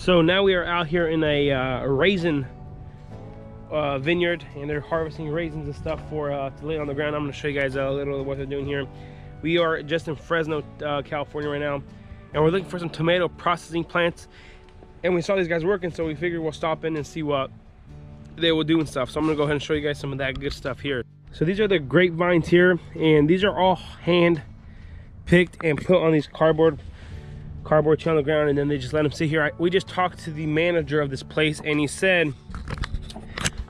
So now we are out here in a raisin vineyard, and they're harvesting raisins and stuff for to lay on the ground. I'm going to show you guys a little of what they're doing here. We are just in Fresno, California right now, and we're looking for some tomato processing plants. And we saw these guys working, so we figured we'll stop in and see what they will do and stuff. So I'm going to go ahead and show you guys some of that good stuff here. So these are the grapevines here, and these are all hand picked and put on these cardboard here on the ground, and then they just let them sit here. We just talked to the manager of this place, and he said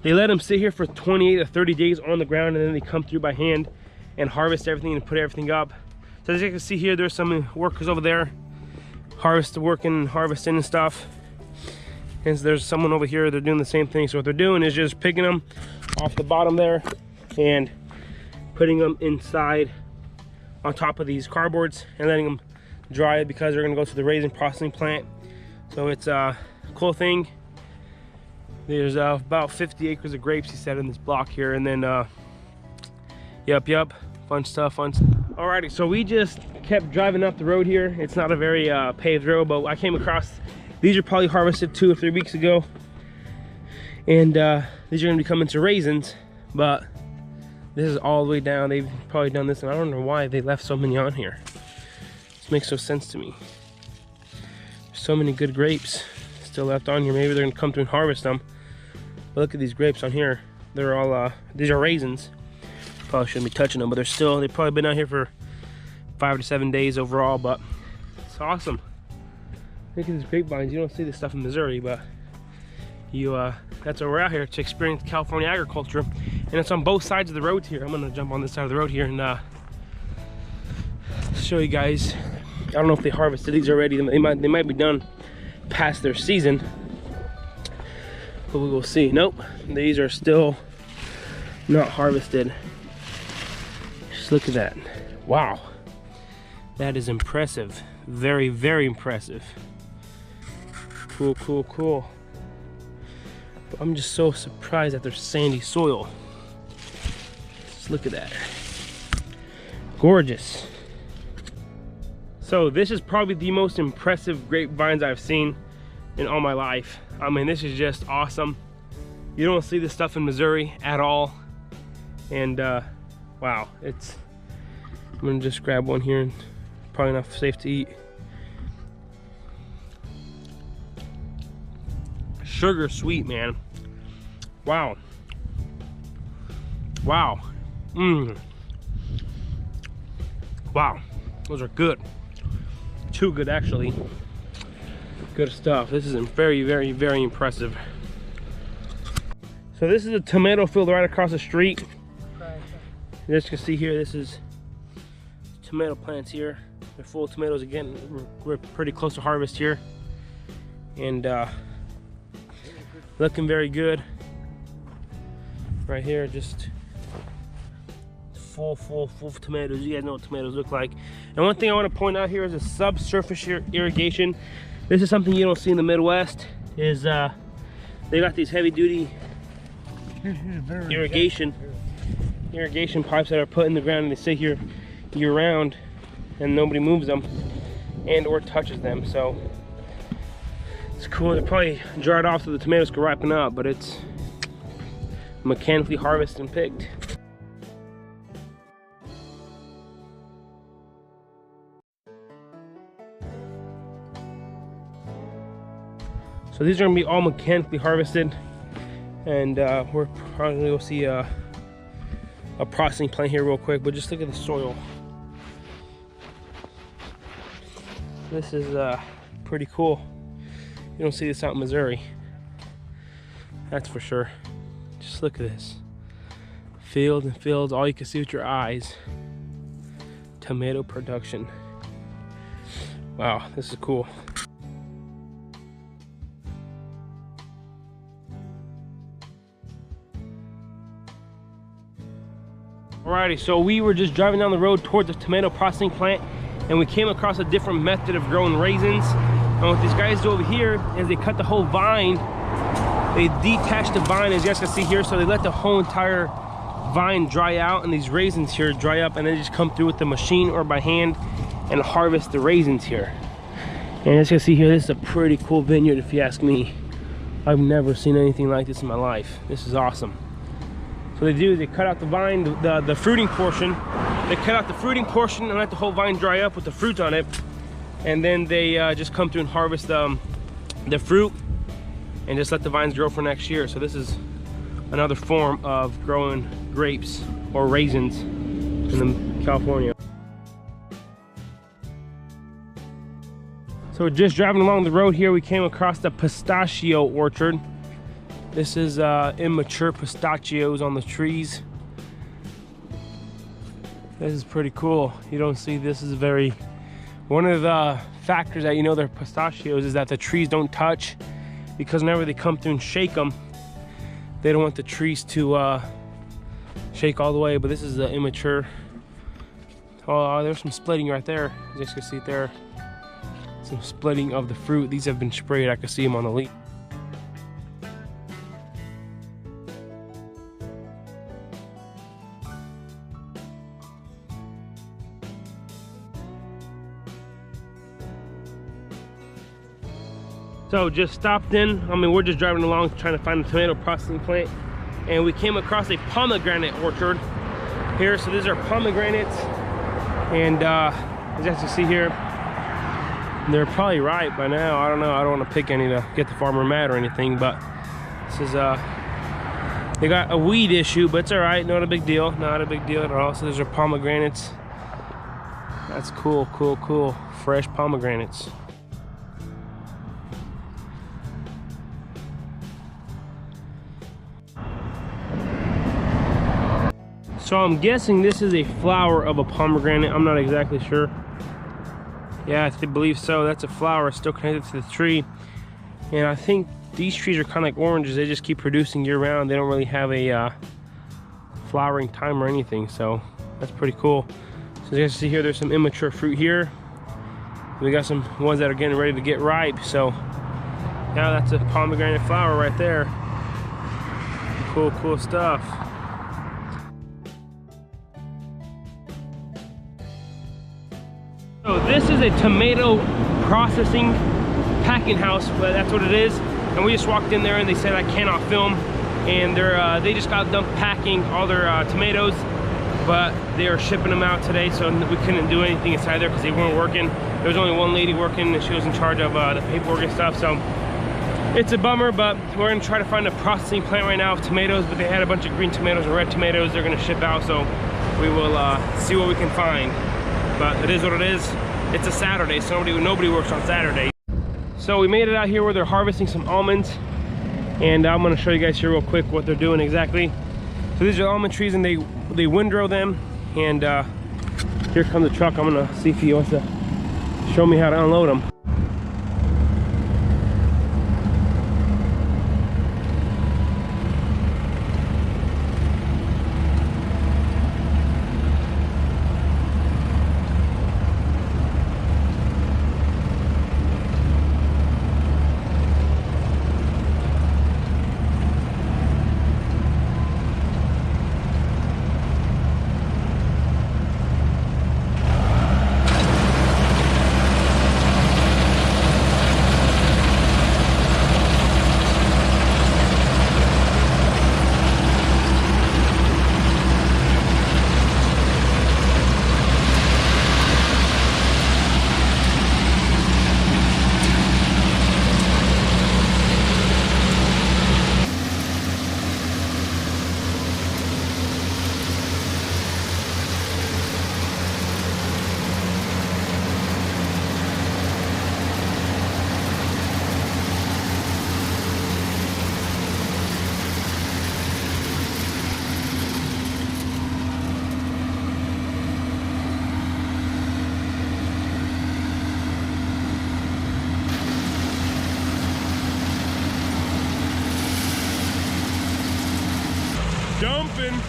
they let them sit here for 28 to 30 days on the ground, and then they come through by hand and harvest everything and put everything up. So as you can see here, there's some workers over there working, harvesting and stuff. And so there's someone over here, they're doing the same thing. So what they're doing is just picking them off the bottom there and putting them inside on top of these cardboards and letting them dry, because they're gonna go to the raisin processing plant. So it's a cool thing. There's about 50 acres of grapes, he said, in this block here. And then yep, fun stuff. Alrighty, so we just kept driving up the road here. It's not a very paved road, but I came across, these are probably harvested 2 or 3 weeks ago, and these are gonna be coming to raisins. But this is all the way down. They've probably done this, and I don't know why they left so many on here. This makes no sense to me. There's so many good grapes still left on here. Maybe they're gonna come through and harvest them. But look at these grapes on here. They're all these are raisins. Probably shouldn't be touching them, but they've probably been out here for 5 to 7 days overall. But it's awesome. Look at these grapevines. You don't see this stuff in Missouri, but that's why we're out here, to experience California agriculture. And it's on both sides of the road here. I'm gonna jump on this side of the road here and show you guys. I don't know if they harvested these already. They might be done past their season, but we will see. Nope, these are still not harvested. Just look at that. Wow, that is impressive. Very, very impressive. Cool. But I'm just so surprised that there's sandy soil. Just look at that. Gorgeous. So this is probably the most impressive grapevines I've seen in all my life. I mean, this is just awesome. You don't see this stuff in Missouri at all. And wow, I'm gonna just grab one here, and probably not safe to eat. Sugar sweet, man. Wow. Wow, those are good. Too good, actually. Good stuff. This is very, very, very impressive. So this is a tomato field right across the street. As you can see here, this is tomato plants here. They're full of tomatoes again. We're pretty close to harvest here, and looking very good. Right here, just full of tomatoes. You guys know what tomatoes look like. And one thing I want to point out here is a subsurface irrigation. This is something you don't see in the Midwest. Is they got these heavy-duty irrigation pipes that are put in the ground, and they sit here year-round, and nobody moves them and or touches them. So it's cool. They're probably dried off so the tomatoes can ripen up, but it's mechanically harvested and picked. So these are gonna be all mechanically harvested, and we're probably gonna see a processing plant here real quick. But just look at the soil. This is pretty cool. You don't see this out in Missouri, that's for sure. Just look at this. Fields and fields, all you can see with your eyes. Tomato production. Wow, this is cool. Alrighty, so we were just driving down the road towards the tomato processing plant, and we came across a different method of growing raisins. And what these guys do over here is they cut the whole vine. They detach the vine, as you guys can see here, so they let the whole entire vine dry out, and these raisins here dry up, and then just come through with the machine or by hand and harvest the raisins here. And as you can see here, this is a pretty cool vineyard if you ask me. I've never seen anything like this in my life. This is awesome. So they cut out the vine, the fruiting portion. They cut out the fruiting portion and let the whole vine dry up with the fruit on it. And then they just come through and harvest the fruit and just let the vines grow for next year. So this is another form of growing grapes or raisins in California. So just driving along the road here, we came across the pistachio orchard. This is immature pistachios on the trees. This is pretty cool. You don't see, this is one of the factors that you know they're pistachios is that the trees don't touch, because whenever they come through and shake them, they don't want the trees to shake all the way. But this is the immature. Oh, there's some splitting right there. As you can see there, some splitting of the fruit. These have been sprayed. I can see them on the leaf. So just stopped in, we're just driving along trying to find a tomato processing plant, and we came across a pomegranate orchard here. So these are pomegranates, and as you can see here, they're probably ripe by now. I don't know, I don't want to pick any to get the farmer mad or anything, but this is they got a weed issue, but it's all right, not a big deal, not a big deal at all. So these are pomegranates. That's cool, cool, cool, fresh pomegranates. So I'm guessing this is a flower of a pomegranate. I'm not exactly sure. Yeah, I believe so. That's a flower still connected to the tree. And I think these trees are kind of like oranges. They just keep producing year round. They don't really have a flowering time or anything. So that's pretty cool. So as you guys see here, there's some immature fruit here. We got some ones that are getting ready to get ripe. So now that's a pomegranate flower right there. Cool, cool stuff. So this is a tomato processing packing house, but that's what it is. And we just walked in there and they said I cannot film. And they just got done packing all their tomatoes, but they are shipping them out today, so we couldn't do anything inside there because they weren't working. There was only one lady working and she was in charge of the paperwork and stuff. So it's a bummer, but we're gonna try to find a processing plant right now of tomatoes, but they had a bunch of green tomatoes and red tomatoes they're gonna ship out, so we will see what we can find. But it is what it is. It's a Saturday, so nobody works on Saturday. So we made it out here where they're harvesting some almonds, and I'm gonna show you guys here real quick what they're doing exactly. So these are almond trees, and they windrow them, and here comes the truck. I'm gonna see if he wants to show me how to unload them. Dumping.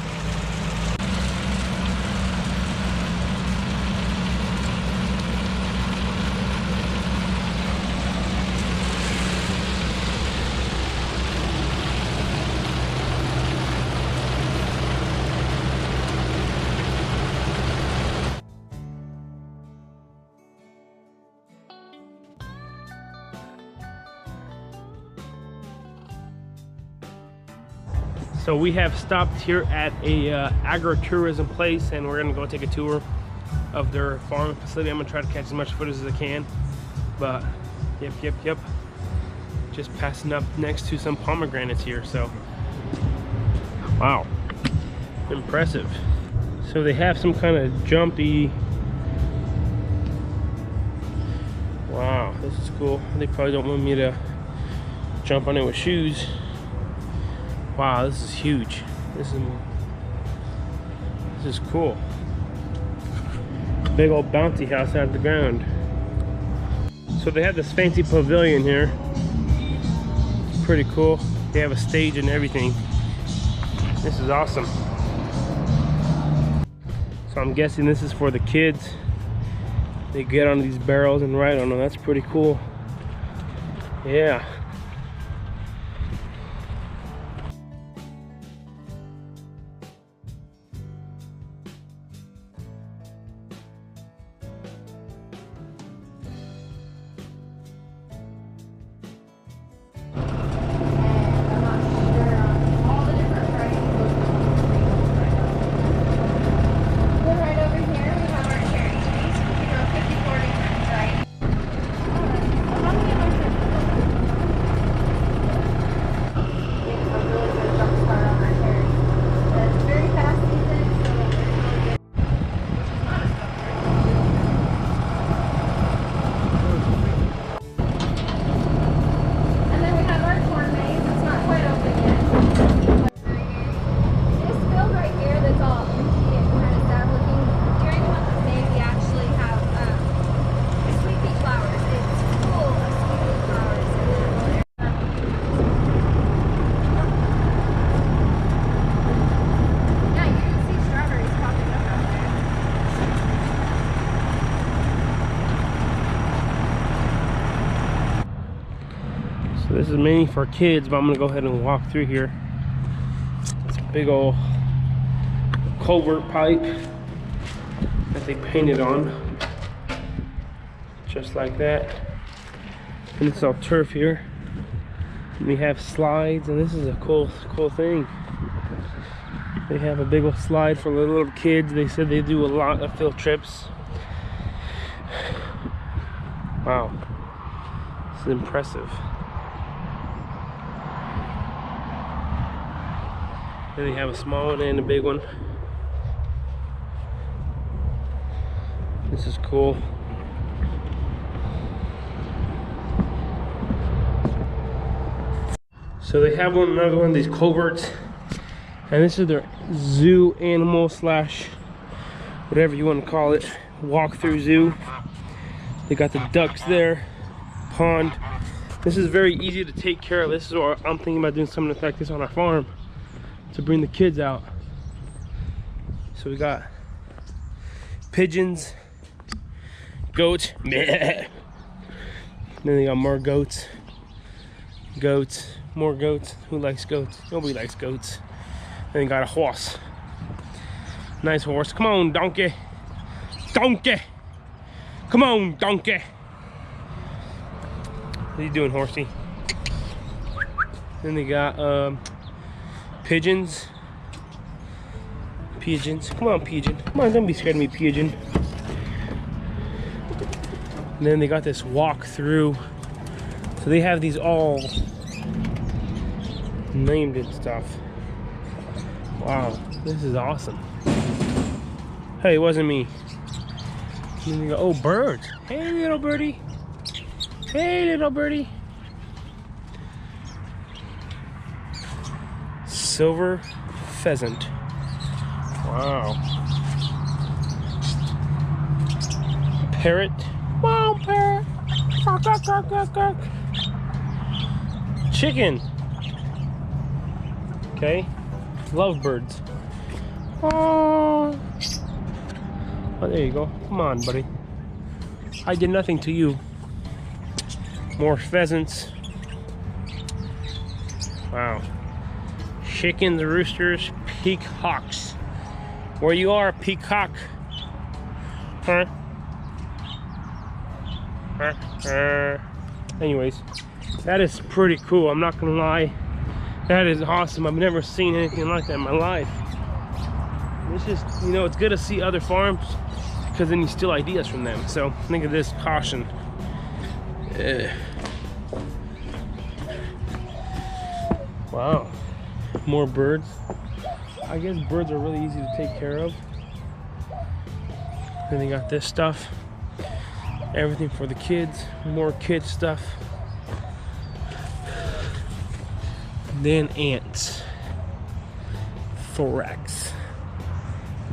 So we have stopped here at a agritourism place, and we're gonna go take a tour of their farming facility. I'm gonna try to catch as much footage as I can. But yep. Just passing up next to some pomegranates here, so wow, impressive. So they have some kind of jumpy, wow, this is cool. They probably don't want me to jump on it with shoes. Wow, this is huge. This is cool. Big old bouncy house out of the ground. So they have this fancy pavilion here. It's pretty cool. They have a stage and everything. This is awesome. So I'm guessing this is for the kids. They get on these barrels and ride on them. That's pretty cool. Yeah. So this is mainly for kids, but I'm gonna go ahead and walk through here. It's a big old culvert pipe that they painted on, just like that. And it's all turf here. And we have slides, and this is a cool thing. They have a big old slide for little kids. They said they do a lot of field trips. Wow, this is impressive. Then they have a small one and a big one. This is cool. So they have another one of these culverts, and this is their zoo animal slash whatever you want to call it, walk through zoo. They got the ducks there, pond. This is very easy to take care of. This is what I'm thinking about doing, something like this on our farm to bring the kids out. So we got pigeons, goats, then they got more goats, more goats. Who likes goats? Nobody likes goats. Then they got a horse, nice horse. Come on, donkey, come on, donkey. What are you doing, horsey? Then they got pigeons. Come on, pigeon. Come on, don't be scared of me, pigeon. And then they got this walk through. So they have these all named and stuff. Wow, this is awesome. Hey, it wasn't me. And then they go, oh, birds. Hey, little birdie. Hey, little birdie. Silver pheasant. Wow. Parrot. Come on, parrot. Chicken. Okay. Lovebirds. Oh, there you go. Come on, buddy. I did nothing to you. More pheasants. Wow. Chickens, roosters, peacocks. Where you are, peacock? Huh? Anyways, that is pretty cool. I'm not gonna lie. That is awesome. I've never seen anything like that in my life. It's just, you know, it's good to see other farms because then you steal ideas from them. So think of this, caution. Wow, more birds. I guess birds are really easy to take care of. Then they got this stuff, everything for the kids, more kids stuff. Then ants, thorax,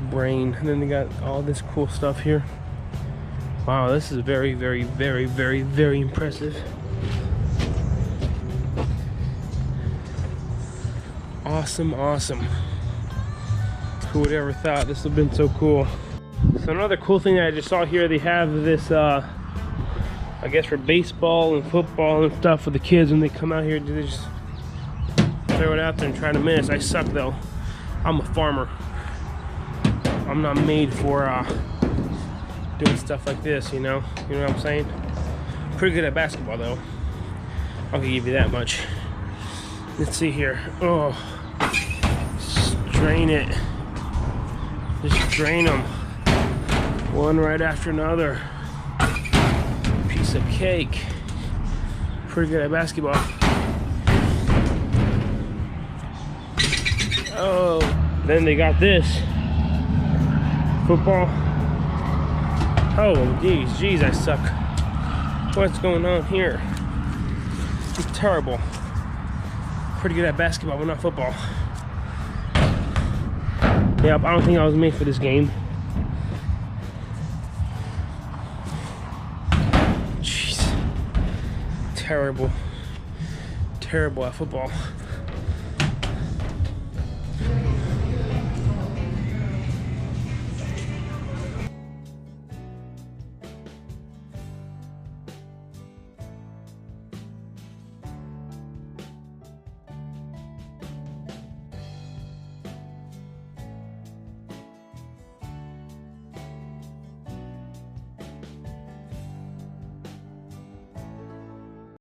brain. And then they got all this cool stuff here. Wow, this is very, very, very, very, very impressive. Awesome, awesome. Who would ever thought this would have been so cool? So another cool thing that I just saw here, they have this, I guess for baseball and football and stuff for the kids when they come out here. They just throw it out there and try to miss. I suck though. I'm a farmer. I'm not made for doing stuff like this, you know? You know what I'm saying? Pretty good at basketball though. I'll give you that much. Let's see here. Oh, strain it. Just drain them. One right after another. Piece of cake. Pretty good at basketball. Oh, then they got this. Football. Oh, geez, I suck. What's going on here? It's terrible. Pretty good at basketball, but not football. Yep, I don't think I was made for this game. Jeez. Terrible. Terrible at football.